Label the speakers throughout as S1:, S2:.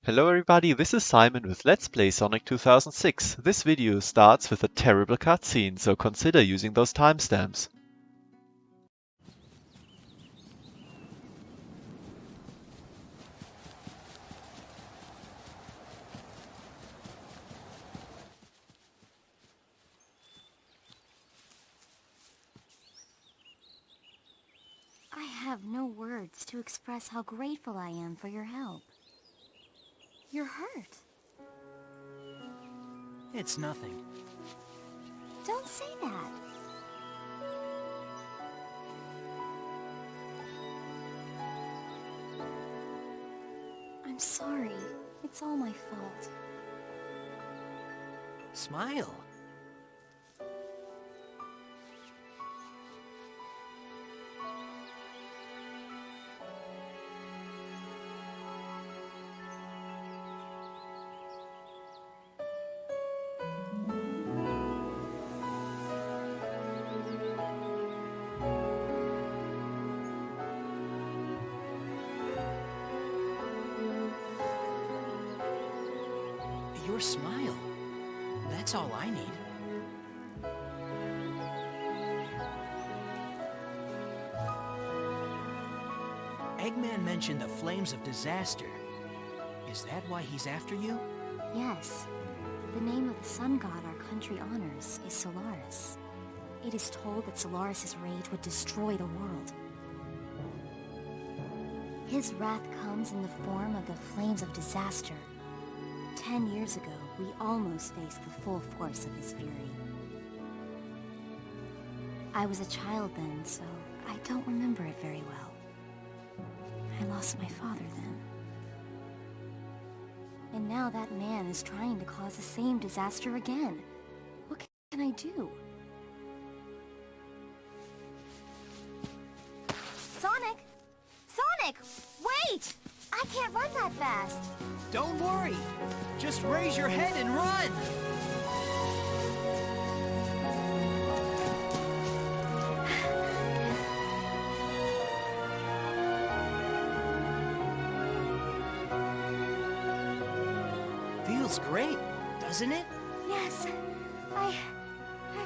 S1: Hello everybody, this is Simon with Let's Play Sonic 2006. This video starts with a terrible cutscene, so consider using those timestamps.
S2: I have no words to express how grateful I am for your help. You're hurt.
S3: It's nothing.
S2: Don't say that. I'm sorry. It's all my fault.
S3: Smile. Your smile. That's all I need. Eggman mentioned the flames of disaster. Is that why he's after you?
S2: Yes. The name of the sun god our country honors is Solaris. It is told that Solaris' rage would destroy the world. His wrath comes in the form of the flames of disaster. 10 years ago, we almost faced the full force of his fury. I was a child then, so I don't remember it very well. I lost my father then. And now that man is trying to cause the same disaster again. What can I do? Sonic! Sonic! Wait! I can't run that fast!
S3: Don't worry. Just raise your head and run. Feels great, doesn't it?
S2: Yes, I've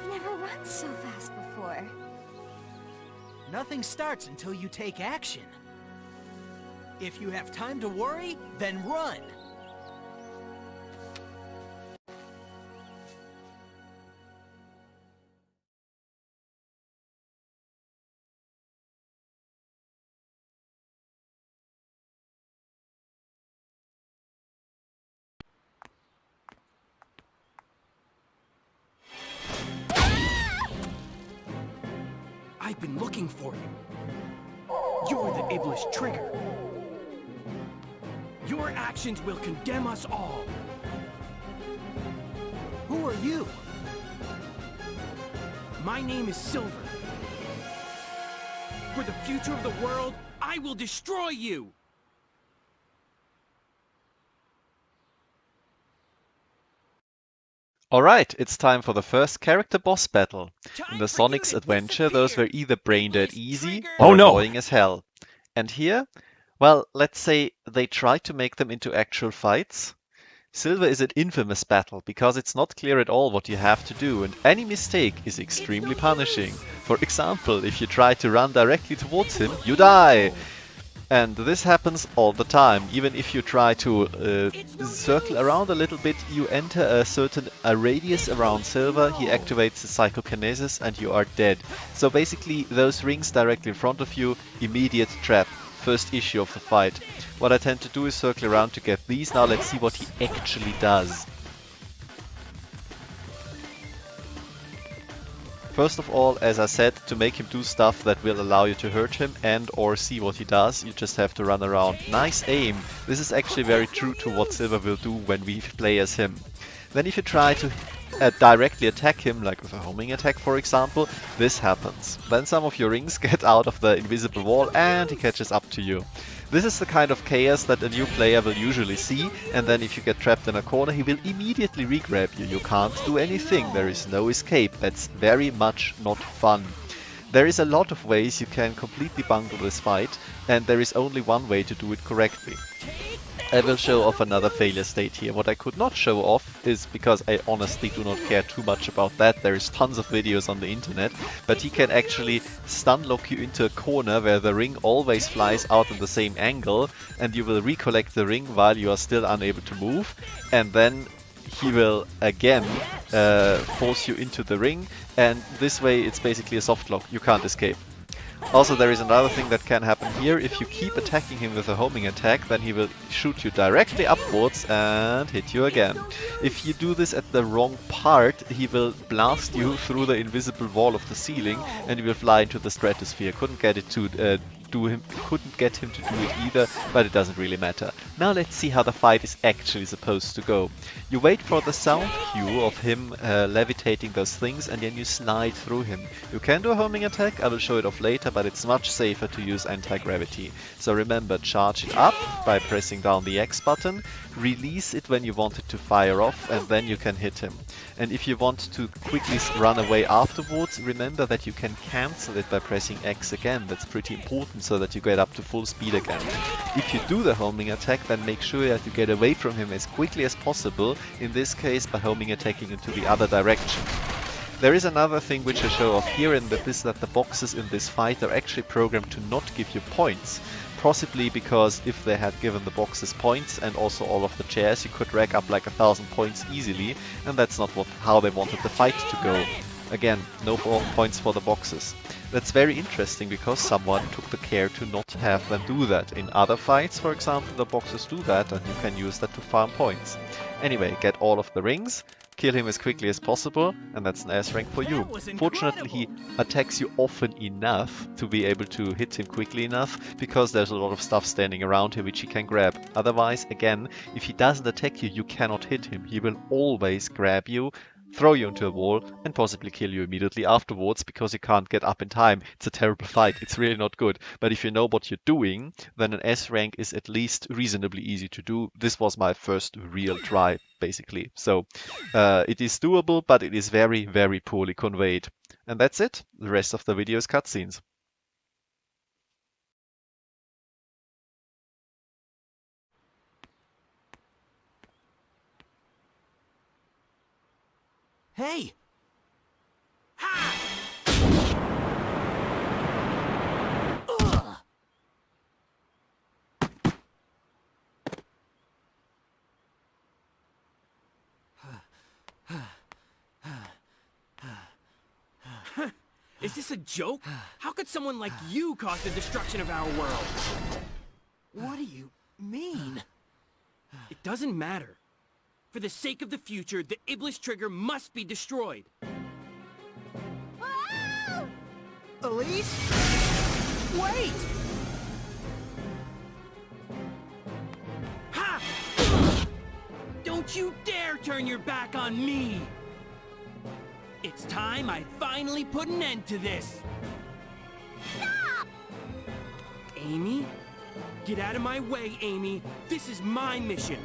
S2: never run so fast before.
S3: Nothing starts until you take action. If you have time to worry, then run.
S4: I've been looking for you. You're the Iblis trigger. Your actions will condemn us all.
S3: Who are you?
S4: My name is Silver. For the future of the world, I will destroy you!
S1: Alright, it's time for the first character boss battle. In
S4: Time
S1: the
S4: for you
S1: Sonic's
S4: to
S1: Adventure, those were
S4: disappear,
S1: either brain dead
S4: Iblis
S1: easy
S4: trigger!
S1: or
S4: Oh no!
S1: annoying as hell. And here, well, let's say they tried to make them into actual fights. Silver is an infamous battle because it's not clear at all what you have to do, and any mistake is extremely punishing. For example, if you try to run directly towards him, you die! And this happens all the time. Even if you try to circle around a little bit, you enter a radius around Silver, he activates the psychokinesis and you are dead. So basically those rings directly in front of you, immediate trap. First issue of the fight. What I tend to do is circle around to get these. Now let's see what he actually does. First of all, as I said, to make him do stuff that will allow you to hurt him and or see what he does, you just have to run around. Nice aim! This is actually very true to what Silver will do when we play as him. Then if you try to directly attack him, like with a homing attack for example, this happens. Then some of your rings get out of the invisible wall and he catches up to you. This is the kind of chaos that a new player will usually see, and then if you get trapped in a corner he will immediately re-grab you. You can't do anything, there is no escape. That's very much not fun. There is a lot of ways you can completely bungle this fight, and there is only one way to do it correctly.
S3: Take
S1: I will show off another failure state here. What I could not show off is because I honestly do not care too much about that. There is tons of videos on the internet, but he can actually stun lock you into a corner where the ring always flies out in the same angle, and you will recollect the ring while you are still unable to move, and then he will again force you into the ring, and this way it's basically a soft lock. You can't escape. Also, there is another thing that can happen here. If you keep attacking him with a homing attack, then he will shoot you directly upwards and hit you again. If you do this at the wrong part, he will blast you through the invisible wall of the ceiling and you will fly into the stratosphere. Couldn't get him to do it either, but it doesn't really matter. Now let's see how the fight is actually supposed to go. You wait for the sound cue of him levitating those things, and then you slide through him. You can do a homing attack, I will show it off later, but it's much safer to use anti-gravity. So remember, charge it up by pressing down the X button, release it when you want it to fire off, and then you can hit him. And if you want to quickly run away afterwards, remember that you can cancel it by pressing X again. That's pretty important so that you get up to full speed again. If you do the homing attack, then make sure that you get away from him as quickly as possible, in this case by homing attacking into the other direction. There is another thing which I show off here, and that is that the boxes in this fight are actually programmed to not give you points. Possibly because if they had given the boxes points and also all of the chairs, you could rack up like 1,000 points easily, and that's not how they wanted the fight to go. Again, no points for the boxes. That's very interesting because someone took the care to not have them do that. In other fights, for example, the boxes do that and you can use that to farm points. Anyway, get all of the rings, kill him as quickly as possible, and that's an S rank for you. Fortunately, he attacks you often enough to be able to hit him quickly enough, because there's a lot of stuff standing around here which he can grab. Otherwise, again, if he doesn't attack you, you cannot hit him. He will always grab you, throw you into a wall, and possibly kill you immediately afterwards because you can't get up in time. It's a terrible fight. It's really not good. But if you know what you're doing, then an S rank is at least reasonably easy to do. This was my first real try, basically. So it is doable, but it is very, very poorly conveyed. And that's it. The rest of the video is cutscenes.
S3: Hey! Is this a joke? How could someone like you cause the destruction of our world? What do you mean? It doesn't matter. For the sake of the future, the Iblis Trigger must be destroyed.
S2: Whoa!
S3: Elise? Wait! Ha! Don't you dare turn your back on me! It's time I finally put an end to this!
S2: Stop!
S3: Amy? Get out of my way, Amy! This is my mission!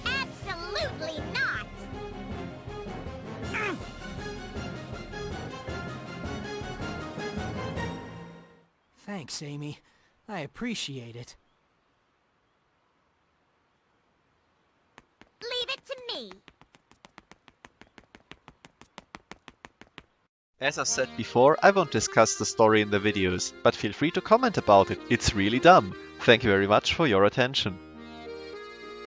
S2: Absolutely not!
S3: Thanks, Amy. I appreciate it.
S2: Leave it to me!
S1: As I've said before, I won't discuss the story in the videos, but feel free to comment about it. It's really dumb. Thank you very much for your attention.